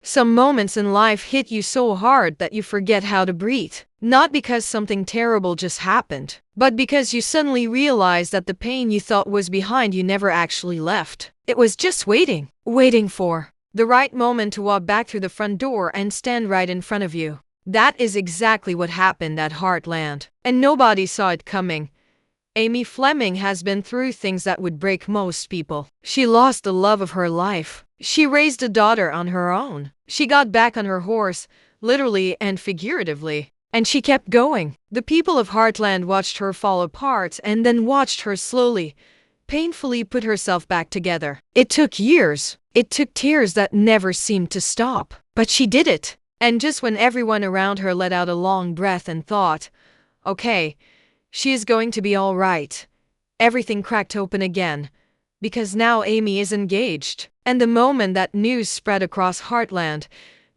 Some moments in life hit you so hard that you forget how to breathe. Not because something terrible just happened, but because you suddenly realize that the pain you thought was behind you never actually left. It was just waiting for the right moment to walk back through the front door and stand right in front of you. That is exactly what happened at Heartland, and nobody saw it coming. Amy Fleming has been through things that would break most people. She lost the love of her life. She raised a daughter on her own. She got back on her horse, literally and figuratively. And she kept going. The people of Heartland watched her fall apart and then watched her slowly, painfully put herself back together. It took years. It took tears that never seemed to stop. But she did it. And just when everyone around her let out a long breath and thought, okay, she is going to be all right, everything cracked open again. Because now Amy is engaged. And the moment that news spread across Heartland,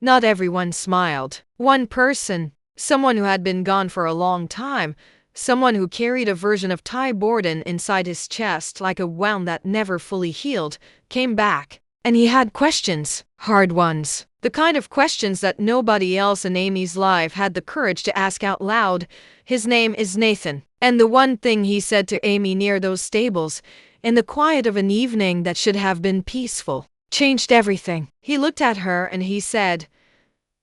not everyone smiled. One person, someone who had been gone for a long time, someone who carried a version of Ty Borden inside his chest like a wound that never fully healed, came back. And he had questions, hard ones. The kind of questions that nobody else in Amy's life had the courage to ask out loud. His name is Nathan. And the one thing he said to Amy near those stables, in the quiet of an evening that should have been peaceful, changed everything. He looked at her and he said,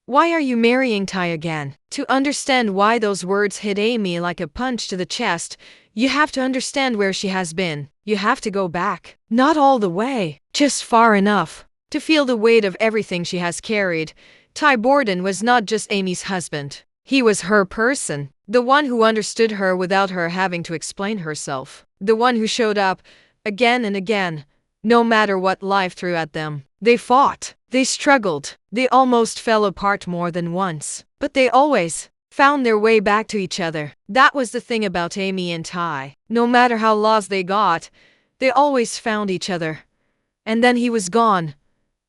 "Why are you marrying Ty again?" To understand why those words hit Amy like a punch to the chest, you have to understand where she has been. You have to go back. Not all the way, just far enough to feel the weight of everything she has carried. Ty Borden was not just Amy's husband. He was her person. The one who understood her without her having to explain herself. The one who showed up again and again, no matter what life threw at them. They fought. They struggled. They almost fell apart more than once. But they always found their way back to each other. That was the thing about Amy and Ty. No matter how lost they got, they always found each other. And then he was gone.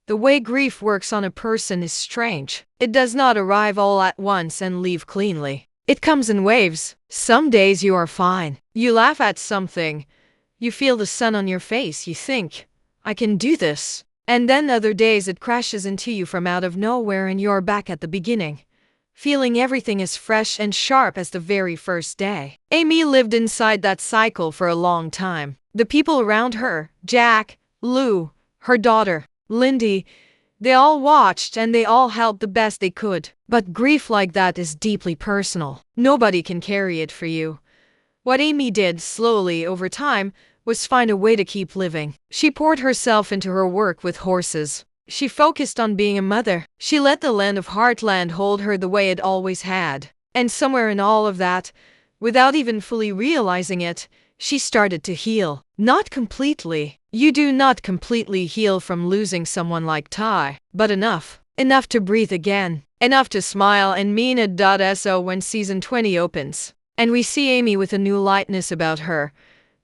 The way grief works on a person is strange. It does not arrive all at once and leave cleanly. It comes in waves. Some days you are fine. You laugh at something. You feel the sun on your face. You think, I can do this. And then other days it crashes into you from out of nowhere and you're back at the beginning, feeling everything as fresh and sharp as the very first day. Amy lived inside that cycle for a long time. The people around her, Jack, Lou, her daughter, Lindy, they all watched and they all helped the best they could. But grief like that is deeply personal. Nobody can carry it for you. What Amy did slowly over time was find a way to keep living. She poured herself into her work with horses. She focused on being a mother. She let the land of Heartland hold her the way it always had. And somewhere in all of that, without even fully realizing it, she started to heal. Not completely. You do not completely heal from losing someone like Ty, but enough. Enough to breathe again. Enough to smile and mean it. When season 20 opens, and we see Amy with a new lightness about her,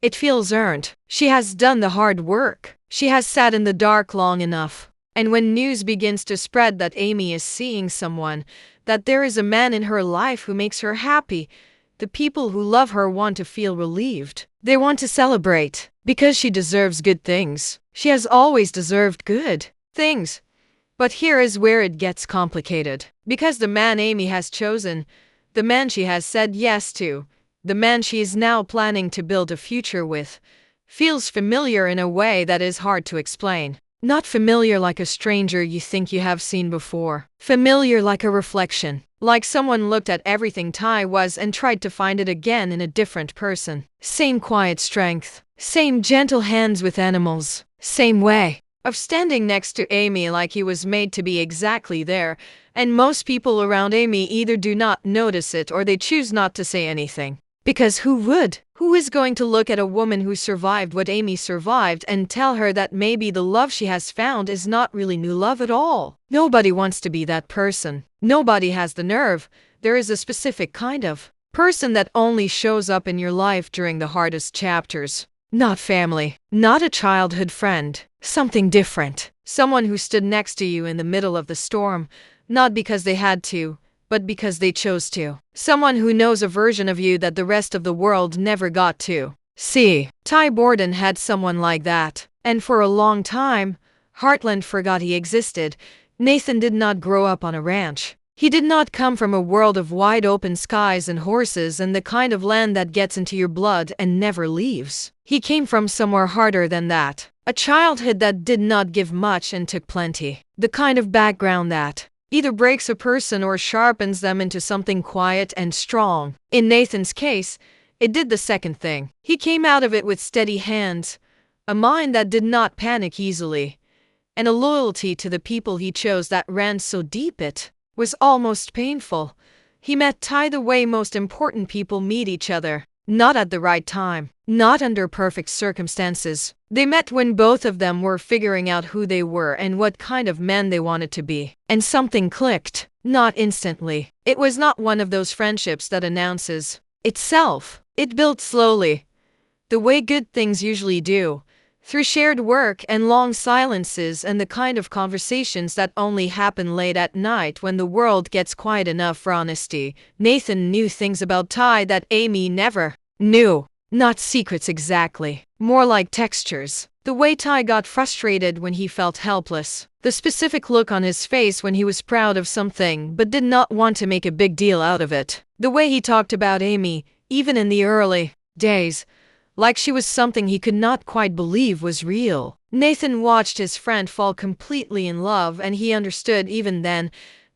it feels earned. She has done the hard work. She has sat in the dark long enough. And when news begins to spread that Amy is seeing someone, that there is a man in her life who makes her happy, the people who love her want to feel relieved. They want to celebrate, because she deserves good things. She has always deserved good things. But here is where it gets complicated. Because the man Amy has chosen, the man she has said yes to, the man she is now planning to build a future with, feels familiar in a way that is hard to explain. Not familiar like a stranger you think you have seen before. Familiar like a reflection. Like someone looked at everything Ty was and tried to find it again in a different person. Same quiet strength. Same gentle hands with animals. Same way of standing next to Amy like he was made to be exactly there. And most people around Amy either do not notice it or they choose not to say anything. Because who would? Who is going to look at a woman who survived what Amy survived and tell her that maybe the love she has found is not really new love at all? Nobody wants to be that person. Nobody has the nerve. There is a specific kind of person that only shows up in your life during the hardest chapters. Not family. Not a childhood friend. Something different. Someone who stood next to you in the middle of the storm, not because they had to, but because they chose to. Someone who knows a version of you that the rest of the world never got to see. Ty Borden had someone like that. And for a long time, Heartland forgot he existed, Nathan did not grow up on a ranch. He did not come from a world of wide open skies and horses and the kind of land that gets into your blood and never leaves. He came from somewhere harder than that. A childhood that did not give much and took plenty. The kind of background that either breaks a person or sharpens them into something quiet and strong. In Nathan's case, it did the second thing. He came out of it with steady hands, a mind that did not panic easily, and a loyalty to the people he chose that ran so deep it was almost painful. He met Ty the way most important people meet each other. Not at the right time, not under perfect circumstances. They met when both of them were figuring out who they were and what kind of men they wanted to be. And something clicked. Not instantly. It was not one of those friendships that announces itself. It built slowly, the way good things usually do, through shared work and long silences and the kind of conversations that only happen late at night when the world gets quiet enough for honesty. Nathan knew things about Ty that Amy never knew. Not secrets exactly, more like textures. The way Ty got frustrated when he felt helpless. The specific look on his face when he was proud of something but did not want to make a big deal out of it. The way he talked about Amy, even in the early days, like she was something he could not quite believe was real. Nathan watched his friend fall completely in love, and he understood even then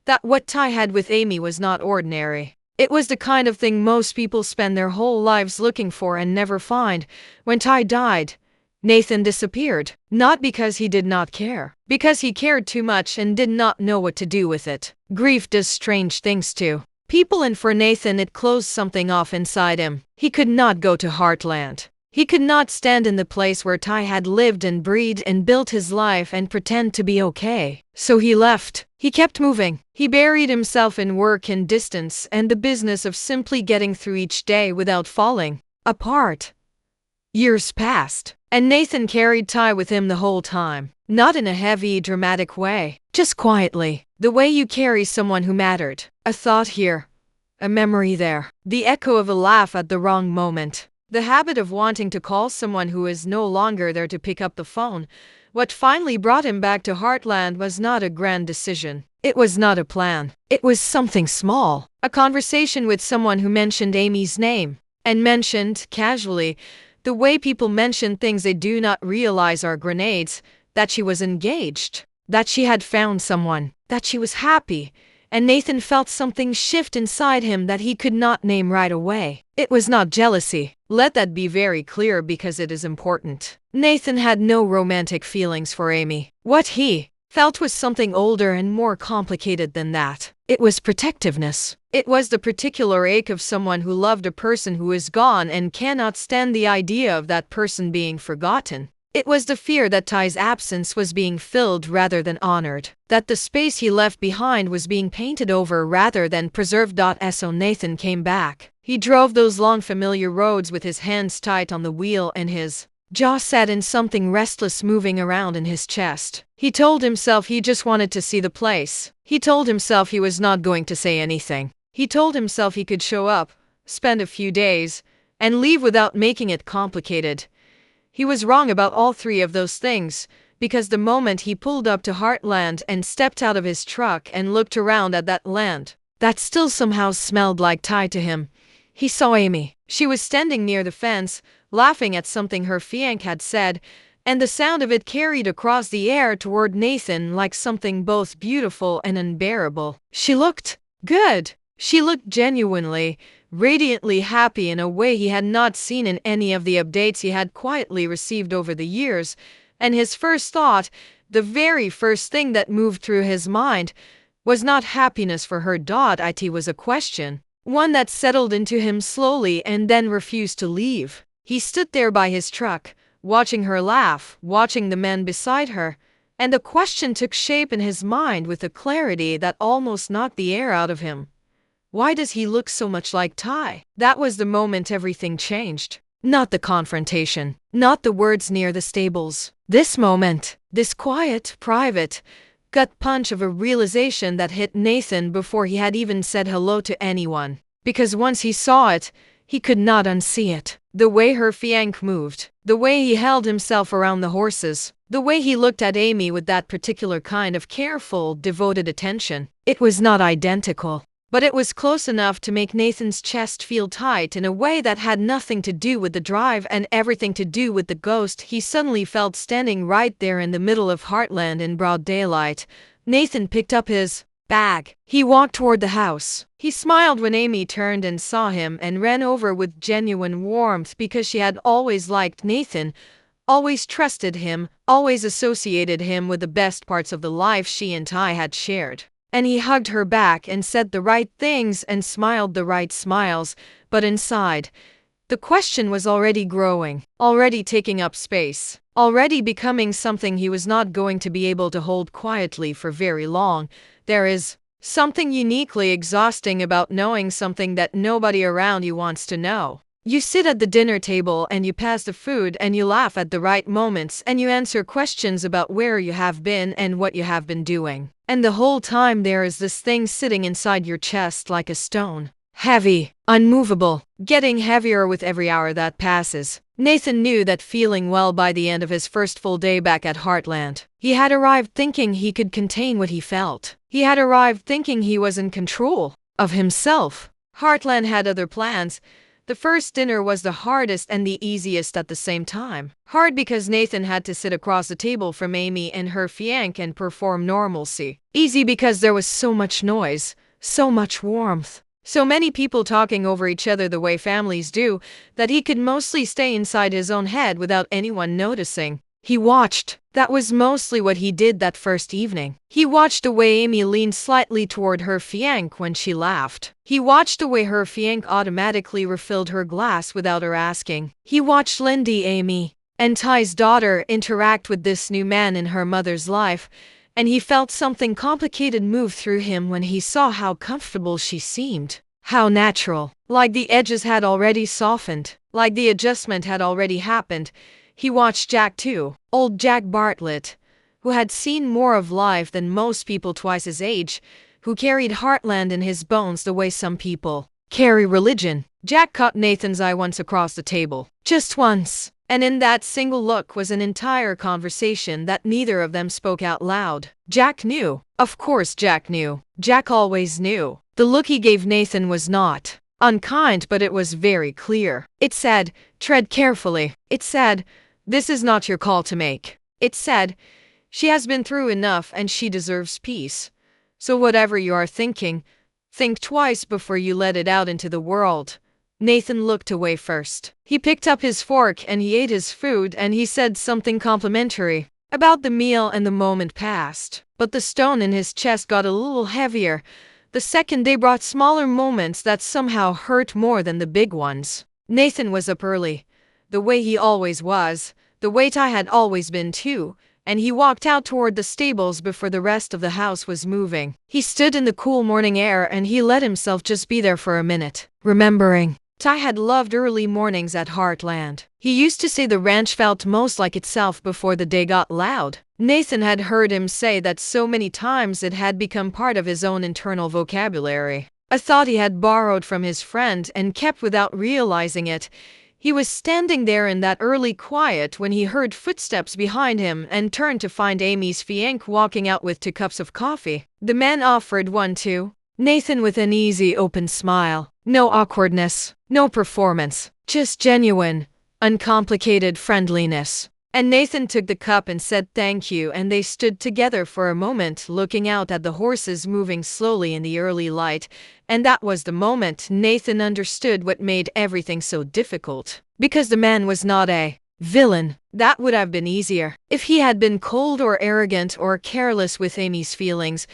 that what Ty had with Amy was not ordinary. It was the kind of thing most people spend their whole lives looking for and never find. When Ty died, Nathan disappeared. Not because he did not care, because he cared too much and did not know what to do with it. Grief does strange things to people, and for Nathan it closed something off inside him. He could not go to Heartland. He could not stand in the place where Ty had lived and breathed and built his life and pretend to be okay. So he left. He kept moving. He buried himself in work and distance and the business of simply getting through each day without falling apart. Years passed, and Nathan carried Ty with him the whole time. Not in a heavy, dramatic way, just quietly. The way you carry someone who mattered. A thought here, a memory there, the echo of a laugh at the wrong moment. The habit of wanting to call someone who is no longer there to pick up the phone. What finally brought him back to Heartland was not a grand decision. It was not a plan. It was something small. A conversation with someone who mentioned Amy's name. And mentioned, casually, the way people mention things they do not realize are grenades, that she was engaged, that she had found someone, that she was happy. And Nathan felt something shift inside him that he could not name right away. It was not jealousy. Let that be very clear because it is important. Nathan had no romantic feelings for Amy. What he felt was something older and more complicated than that. It was protectiveness. It was the particular ache of someone who loved a person who is gone and cannot stand the idea of that person being forgotten. It was the fear that Ty's absence was being filled rather than honored, that the space he left behind was being painted over rather than preserved. So Nathan came back. He drove those long familiar roads with his hands tight on the wheel and his jaw set in something restless moving around in his chest. He told himself he just wanted to see the place. He told himself he was not going to say anything. He told himself he could show up, spend a few days, and leave without making it complicated. He was wrong about all three of those things, because the moment he pulled up to Heartland and stepped out of his truck and looked around at that land, that still somehow smelled like Ty to him, he saw Amy. She was standing near the fence, laughing at something her fiancé had said, and the sound of it carried across the air toward Nathan like something both beautiful and unbearable. She looked good. She looked genuinely, radiantly happy in a way he had not seen in any of the updates he had quietly received over the years, and his first thought, the very first thing that moved through his mind, was not happiness for her. It was a question, one that settled into him slowly and then refused to leave. He stood there by his truck, watching her laugh, watching the men beside her, and the question took shape in his mind with a clarity that almost knocked the air out of him. Why does he look so much like Ty? That was the moment everything changed. Not the confrontation, not the words near the stables. This moment, this quiet, private, gut punch of a realization that hit Nathan before he had even said hello to anyone. Because once he saw it, he could not unsee it. The way her fiancé moved, the way he held himself around the horses, The way he looked at Amy with that particular kind of careful, devoted attention. It was not identical, but it was close enough to make Nathan's chest feel tight in a way that had nothing to do with the drive and everything to do with the ghost he suddenly felt standing right there in the middle of Heartland in broad daylight. Nathan picked up his bag. He walked toward the house. He smiled when Amy turned and saw him and ran over with genuine warmth because she had always liked Nathan, always trusted him, always associated him with the best parts of the life she and Ty had shared. And he hugged her back and said the right things and smiled the right smiles, but inside, the question was already growing, already taking up space, already becoming something he was not going to be able to hold quietly for very long. There is something uniquely exhausting about knowing something that nobody around you wants to know. You sit at the dinner table and you pass the food and you laugh at the right moments and you answer questions about where you have been and what you have been doing. And the whole time there is this thing sitting inside your chest like a stone. Heavy, unmovable, getting heavier with every hour that passes. Nathan knew that feeling well by the end of his first full day back at Heartland. He had arrived thinking he could contain what he felt. He had arrived thinking he was in control of himself. Heartland had other plans. The first dinner was the hardest and the easiest at the same time. Hard because Nathan had to sit across the table from Amy and her fiancé and perform normalcy. Easy because there was so much noise, so much warmth, so many people talking over each other the way families do, that he could mostly stay inside his own head without anyone noticing. He watched. That was mostly what he did that first evening. He watched the way Amy leaned slightly toward her fiancé when she laughed. He watched the way her fiancé automatically refilled her glass without her asking. He watched Lindy, Amy, and Ty's daughter interact with this new man in her mother's life, and he felt something complicated move through him when he saw how comfortable she seemed. How natural. Like the edges had already softened. Like the adjustment had already happened. He watched Jack too. Old Jack Bartlett, who had seen more of life than most people twice his age, who carried Heartland in his bones the way some people carry religion. Jack caught Nathan's eye once across the table. Just once. And in that single look was an entire conversation that neither of them spoke out loud. Jack knew. Of course Jack knew. Jack always knew. The look he gave Nathan was not unkind, but it was very clear. It said, tread carefully. It said, this is not your call to make. It said, she has been through enough and she deserves peace. So whatever you are thinking, think twice before you let it out into the world. Nathan looked away first. He picked up his fork and he ate his food and he said something complimentary about the meal, and the moment passed. But the stone in his chest got a little heavier. The second day brought smaller moments that somehow hurt more than the big ones. Nathan was up early, the way he always was, the way Ty had always been too, and he walked out toward the stables before the rest of the house was moving. He stood in the cool morning air and he let himself just be there for a minute, remembering. Ty had loved early mornings at Heartland. He used to say the ranch felt most like itself before the day got loud. Nathan had heard him say that so many times it had become part of his own internal vocabulary. A thought he had borrowed from his friend and kept without realizing it. He was standing there in that early quiet when he heard footsteps behind him and turned to find Amy's fiancé walking out with 2 cups of coffee. The man offered one too. Nathan with an easy, open smile. No awkwardness, no performance, just genuine, uncomplicated friendliness. And Nathan took the cup and said thank you, and they stood together for a moment looking out at the horses moving slowly in the early light, and that was the moment Nathan understood what made everything so difficult. Because the man was not a villain. That would have been easier. If he had been cold or arrogant or careless with Amy's feelings,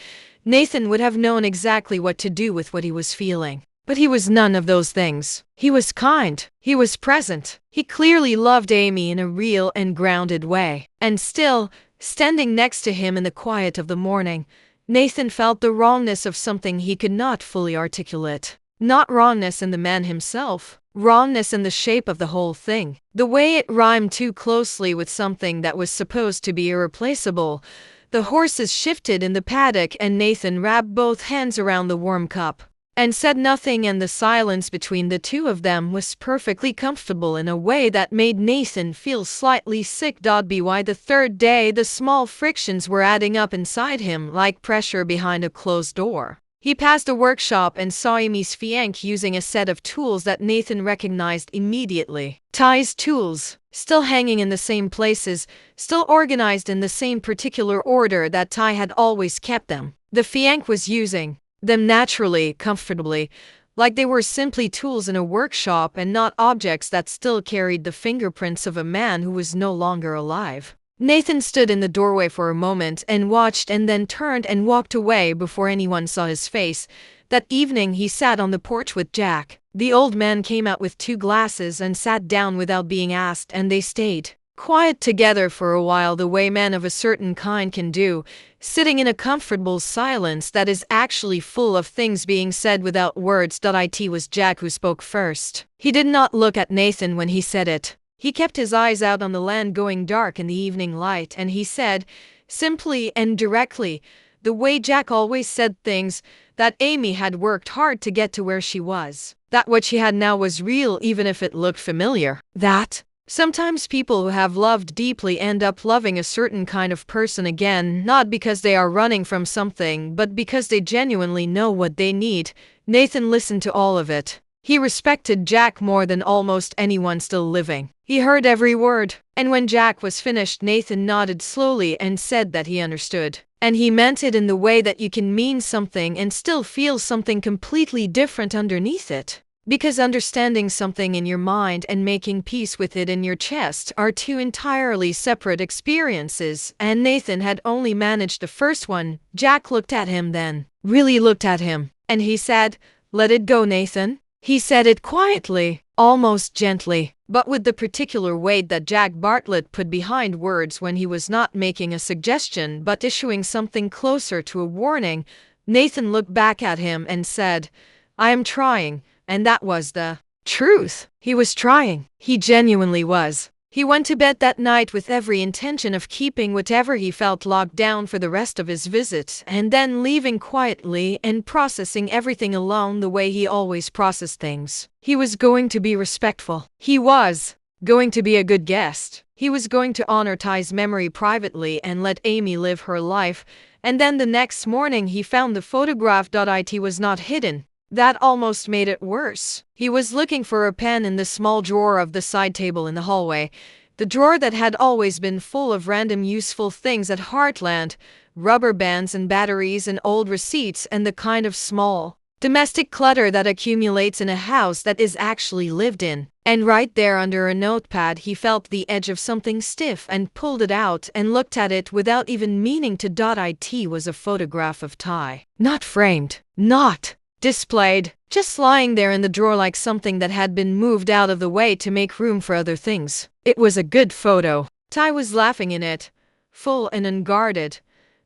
Nathan would have known exactly what to do with what he was feeling. But he was none of those things. He was kind. He was present. He clearly loved Amy in a real and grounded way. And still, standing next to him in the quiet of the morning, Nathan felt the wrongness of something he could not fully articulate. Not wrongness in the man himself. Wrongness in the shape of the whole thing. The way it rhymed too closely with something that was supposed to be irreplaceable. The horses shifted in the paddock and Nathan wrapped both hands around the warm cup. and said nothing, and the silence between the two of them was perfectly comfortable in a way that made Nathan feel slightly sick. By the third day, the small frictions were adding up inside him like pressure behind a closed door. He passed a workshop and saw Amy's fiancé using a set of tools that Nathan recognized immediately. Ty's tools, still hanging in the same places, still organized in the same particular order that Ty had always kept them. The fiancé was using them naturally, comfortably, like they were simply tools in a workshop and not objects that still carried the fingerprints of a man who was no longer alive. Nathan stood in the doorway for a moment and watched, and then turned and walked away before anyone saw his face. That evening he sat on the porch with Jack. The old man came out with 2 glasses and sat down without being asked, and they stayed quiet together for a while, the way men of a certain kind can do, sitting in a comfortable silence that is actually full of things being said without words. It was Jack who spoke first. He did not look at Nathan when he said it. He kept his eyes out on the land going dark in the evening light, and he said, simply and directly, the way Jack always said things, that Amy had worked hard to get to where she was. That what she had now was real, even if it looked familiar. That sometimes people who have loved deeply end up loving a certain kind of person again, not because they are running from something, but because they genuinely know what they need. Nathan listened to all of it. He respected Jack more than almost anyone still living. He heard every word, and when Jack was finished, Nathan nodded slowly and said that he understood. And he meant it in the way that you can mean something and still feel something completely different underneath it. Because understanding something in your mind and making peace with it in your chest are 2 entirely separate experiences, and Nathan had only managed the first one. Jack looked at him then, really looked at him, and he said, "Let it go, Nathan." He said it quietly, almost gently, but with the particular weight that Jack Bartlett put behind words when he was not making a suggestion but issuing something closer to a warning. Nathan looked back at him and said, "I am trying," and that was the truth. He was trying. He genuinely was. He went to bed that night with every intention of keeping whatever he felt locked down for the rest of his visit, and then leaving quietly and processing everything alone the way he always processed things. He was going to be respectful. He was going to be a good guest. He was going to honor Ty's memory privately and let Amy live her life. And then the next morning he found the photograph. It was not hidden. That almost made it worse. He was looking for a pen in the small drawer of the side table in the hallway, the drawer that had always been full of random useful things at Heartland, rubber bands and batteries and old receipts and the kind of small, domestic clutter that accumulates in a house that is actually lived in. And right there under a notepad he felt the edge of something stiff and pulled it out and looked at it without even meaning to. It was a photograph of Ty. Not framed. Not displayed, just lying there in the drawer like something that had been moved out of the way to make room for other things. It was a good photo. Ty was laughing in it, full and unguarded,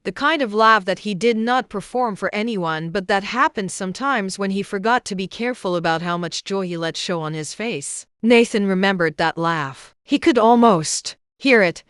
the kind of laugh that he did not perform for anyone but that happened sometimes when he forgot to be careful about how much joy he let show on his face. Nathan remembered that laugh. He could almost hear it.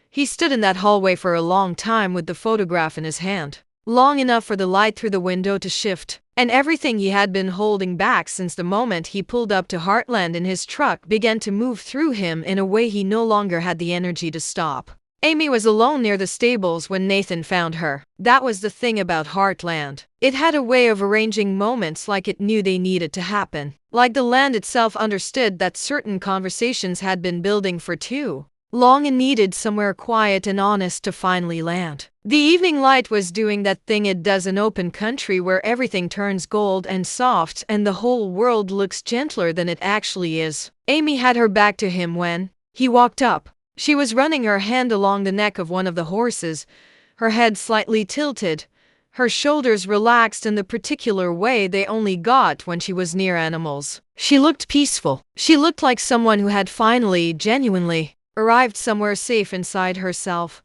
He stood in that hallway for a long time with the photograph in his hand, long enough for the light through the window to shift, and everything he had been holding back since the moment he pulled up to Heartland in his truck began to move through him in a way he no longer had the energy to stop. Amy was alone near the stables when Nathan found her. That was the thing about Heartland. It had a way of arranging moments like it knew they needed to happen. Like the land itself understood that certain conversations had been building for too long and needed somewhere quiet and honest to finally land. The evening light was doing that thing it does in open country where everything turns gold and soft and the whole world looks gentler than it actually is. Amy had her back to him when he walked up. She was running her hand along the neck of one of the horses, her head slightly tilted, her shoulders relaxed in the particular way they only got when she was near animals. She looked peaceful. She looked like someone who had finally, genuinely, arrived somewhere safe inside herself.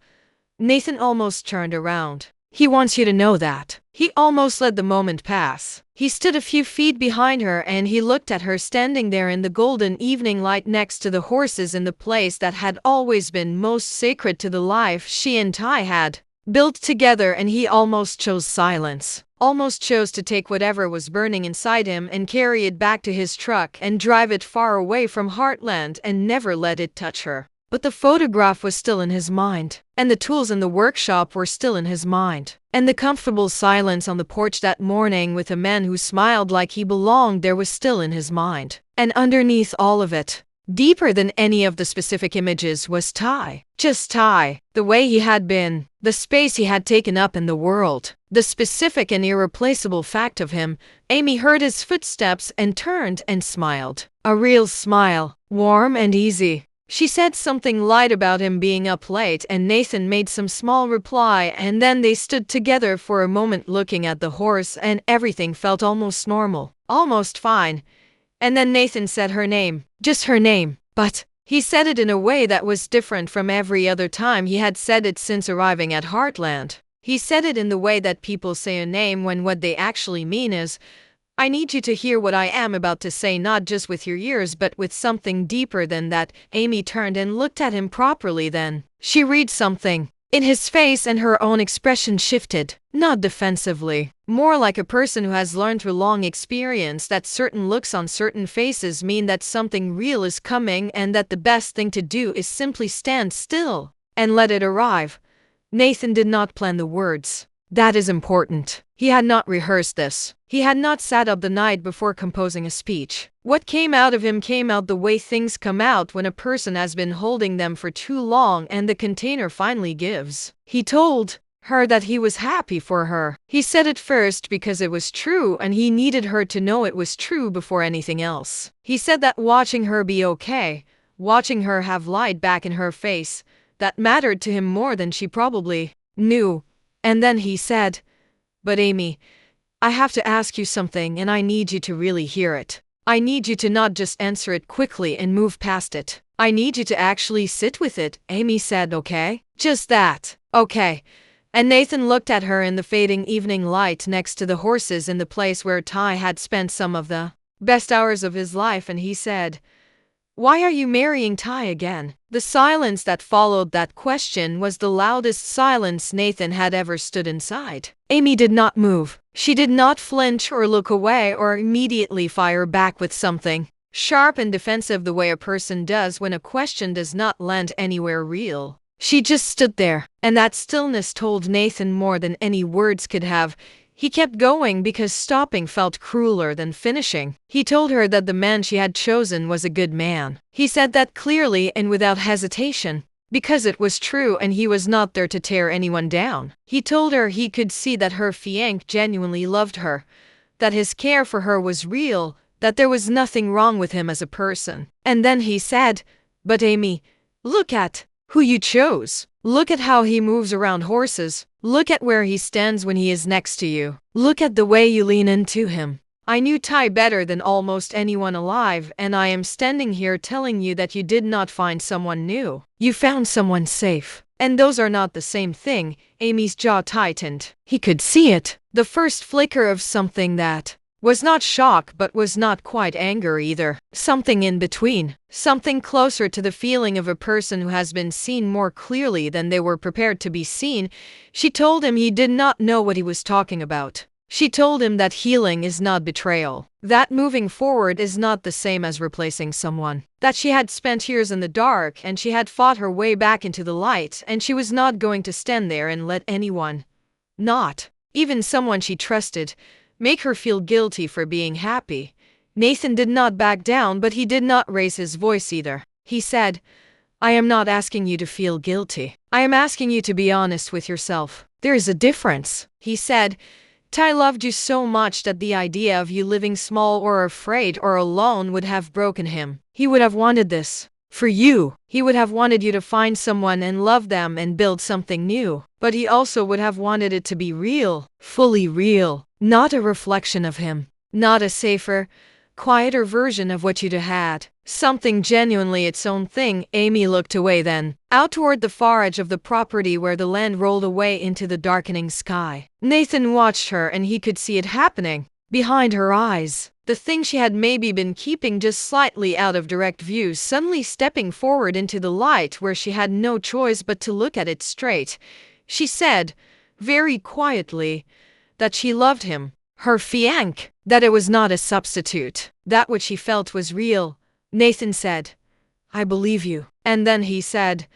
Nathan almost turned around. "He wants you to know that." He almost let the moment pass. He stood a few feet behind her and he looked at her standing there in the golden evening light next to the horses in the place that had always been most sacred to the life she and Ty had built together, and he almost chose silence. almost chose to take whatever was burning inside him and carry it back to his truck and drive it far away from Heartland and never let it touch her. But the photograph was still in his mind, and the tools in the workshop were still in his mind, and the comfortable silence on the porch that morning with a man who smiled like he belonged there was still in his mind. And underneath all of it, deeper than any of the specific images, was Ty. Just Ty, the way he had been, the space he had taken up in the world, the specific and irreplaceable fact of him. Amy heard his footsteps and turned and smiled. A real smile, warm and easy. She said something light about him being up late, and Nathan made some small reply, and then they stood together for a moment looking at the horse, and everything felt almost normal, almost fine. And then Nathan said her name, just her name, but he said it in a way that was different from every other time he had said it since arriving at Heartland. He said it in the way that people say a name when what they actually mean is, I need you to hear what I am about to say, not just with your ears but with something deeper than that. Amy turned and looked at him properly. Then she read something in his face, and her own expression shifted, not defensively, more like a person who has learned through long experience that certain looks on certain faces mean that something real is coming, and that the best thing to do is simply stand still and let it arrive. Nathan did not plan the words. That is important. He had not rehearsed this. He had not sat up the night before composing a speech. What came out of him came out the way things come out when a person has been holding them for too long and the container finally gives. He told her that he was happy for her. He said it first because it was true and he needed her to know it was true before anything else. He said that watching her be okay, watching her have light back in her face, that mattered to him more than she probably knew. And then he said, but Amy, I have to ask you something and I need you to really hear it. I need you to not just answer it quickly and move past it. I need you to actually sit with it. Amy said, okay? Just that. Okay. And Nathan looked at her in the fading evening light next to the horses in the place where Ty had spent some of the best hours of his life, and he said, why are you marrying Ty again? The silence that followed that question was the loudest silence Nathan had ever stood inside. Amy did not move. She did not flinch or look away or immediately fire back with something sharp and defensive the way a person does when a question does not land anywhere real. She just stood there, and that stillness told Nathan more than any words could have. He kept going because stopping felt crueler than finishing. He told her that the man she had chosen was a good man. He said that clearly and without hesitation, because it was true and he was not there to tear anyone down. He told her he could see that her fiancé genuinely loved her, that his care for her was real, that there was nothing wrong with him as a person. And then he said, but Amy, look at who you chose. Look at how he moves around horses. Look at where he stands when he is next to you. Look at the way you lean into him. I knew Ty better than almost anyone alive, and I am standing here telling you that you did not find someone new. You found someone safe. And those are not the same thing. Amy's jaw tightened. He could see it. The first flicker of something that was not shock but was not quite anger either. Something in between. Something closer to the feeling of a person who has been seen more clearly than they were prepared to be seen. She told him he did not know what he was talking about. She told him that healing is not betrayal. That moving forward is not the same as replacing someone. That she had spent years in the dark and she had fought her way back into the light, and she was not going to stand there and let anyone, not even someone she trusted, make her feel guilty for being happy. Nathan did not back down, but he did not raise his voice either. He said, I am not asking you to feel guilty. I am asking you to be honest with yourself. There is a difference. He said, Ty loved you so much that the idea of you living small or afraid or alone would have broken him. He would have wanted this for you. He would have wanted you to find someone and love them and build something new. But he also would have wanted it to be real, fully real. Not a reflection of him. Not a safer, quieter version of what you'd had. Something genuinely its own thing. Amy looked away then, out toward the far edge of the property where the land rolled away into the darkening sky. Nathan watched her, and he could see it happening. Behind her eyes, the thing she had maybe been keeping just slightly out of direct view suddenly stepping forward into the light where she had no choice but to look at it straight. She said, very quietly, that she loved him, her fiancé, that it was not a substitute, that what she felt was real. Nathan said, "I believe you." And then he said,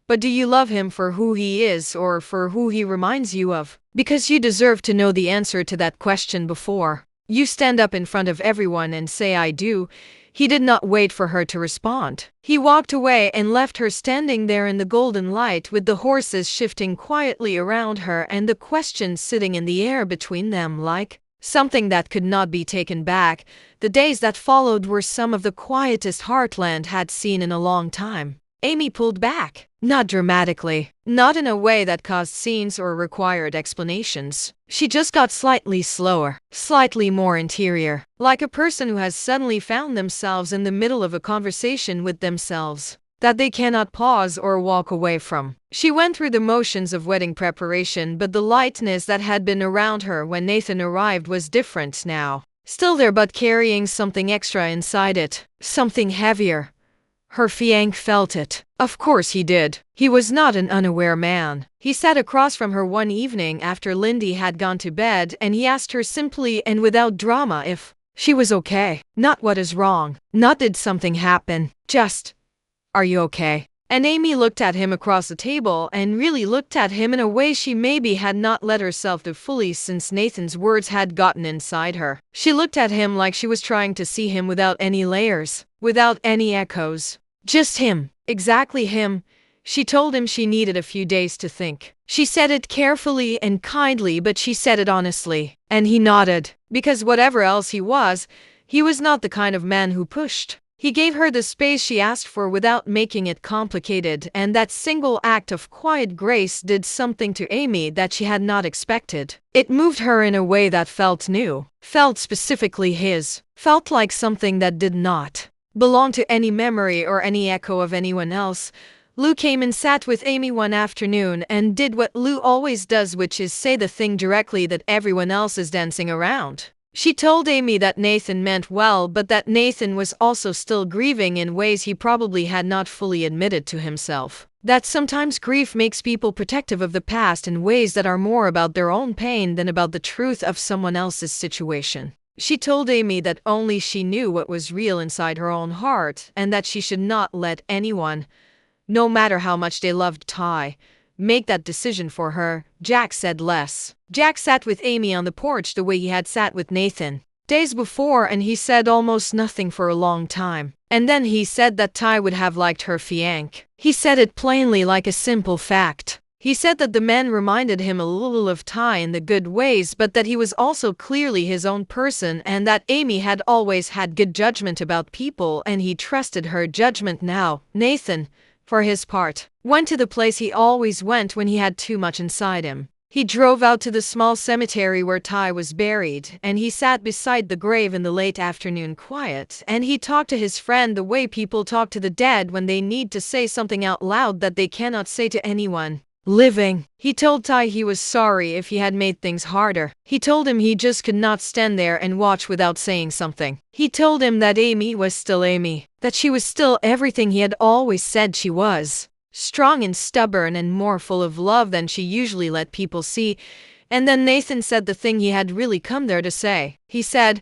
"But do you love him for who he is or for who he reminds you of? Because you deserve to know the answer to that question before you stand up in front of everyone and say I do." He did not wait for her to respond. He walked away and left her standing there in the golden light with the horses shifting quietly around her and the questions sitting in the air between them like something that could not be taken back. The days that followed were some of the quietest Heartland had seen in a long time. Amy pulled back, not dramatically, not in a way that caused scenes or required explanations. She just got slightly slower, slightly more interior, like a person who has suddenly found themselves in the middle of a conversation with themselves that they cannot pause or walk away from. She went through the motions of wedding preparation, but the lightness that had been around her when Nathan arrived was different now. Still there, but carrying something extra inside it, something heavier. Her fiancé felt it. Of course he did. He was not an unaware man. He sat across from her one evening after Lindy had gone to bed, and he asked her simply and without drama if she was okay. Not what is wrong. Not did something happen. Just, are you okay? And Amy looked at him across the table and really looked at him in a way she maybe had not let herself do fully since Nathan's words had gotten inside her. She looked at him like she was trying to see him without any layers, without any echoes. Just him. Exactly him. She told him she needed a few days to think. She said it carefully and kindly, but she said it honestly. And he nodded. Because whatever else he was not the kind of man who pushed. He gave her the space she asked for without making it complicated, and that single act of quiet grace did something to Amy that she had not expected. It moved her in a way that felt new, felt specifically his, felt like something that did not belong to any memory or any echo of anyone else. Lou came and sat with Amy one afternoon and did what Lou always does, which is say the thing directly that everyone else is dancing around. She told Amy that Nathan meant well, but that Nathan was also still grieving in ways he probably had not fully admitted to himself. That sometimes grief makes people protective of the past in ways that are more about their own pain than about the truth of someone else's situation. She told Amy that only she knew what was real inside her own heart, and that she should not let anyone, no matter how much they loved Ty, make that decision for her. Jack said less. Jack sat with Amy on the porch the way he had sat with Nathan days before, and he said almost nothing for a long time. And then he said that Ty would have liked her fiancé. He said it plainly, like a simple fact. He said that the man reminded him a little of Ty in the good ways, but that he was also clearly his own person, and that Amy had always had good judgment about people and he trusted her judgment now. Nathan, for his part, went to the place he always went when he had too much inside him. He drove out to the small cemetery where Ty was buried, and he sat beside the grave in the late afternoon quiet, and he talked to his friend the way people talk to the dead when they need to say something out loud that they cannot say to anyone living. He told Ty he was sorry if he had made things harder. He told him he just could not stand there and watch without saying something. He told him that Amy was still Amy, that she was still everything he had always said she was. Strong and stubborn and more full of love than she usually let people see. And then Nathan said the thing he had really come there to say. He said,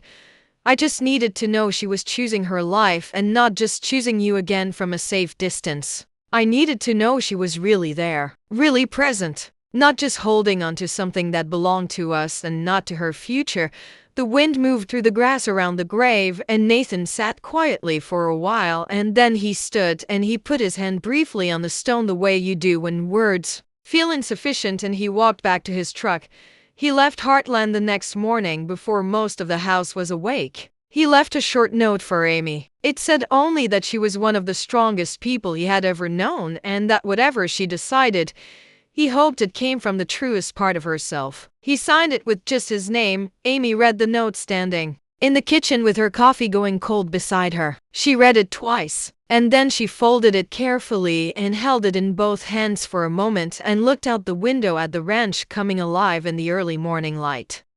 "I just needed to know she was choosing her life and not just choosing you again from a safe distance. I needed to know she was really there, really present, not just holding on to something that belonged to us and not to her future." The wind moved through the grass around the grave, and Nathan sat quietly for a while, and then he stood and he put his hand briefly on the stone the way you do when words feel insufficient, and he walked back to his truck. He left Heartland the next morning before most of the house was awake. He left a short note for Amy. It said only that she was one of the strongest people he had ever known, and that whatever she decided, he hoped it came from the truest part of herself. He signed it with just his name. Amy read the note standing in the kitchen with her coffee going cold beside her. She read it twice, and then she folded it carefully and held it in both hands for a moment and looked out the window at the ranch coming alive in the early morning light.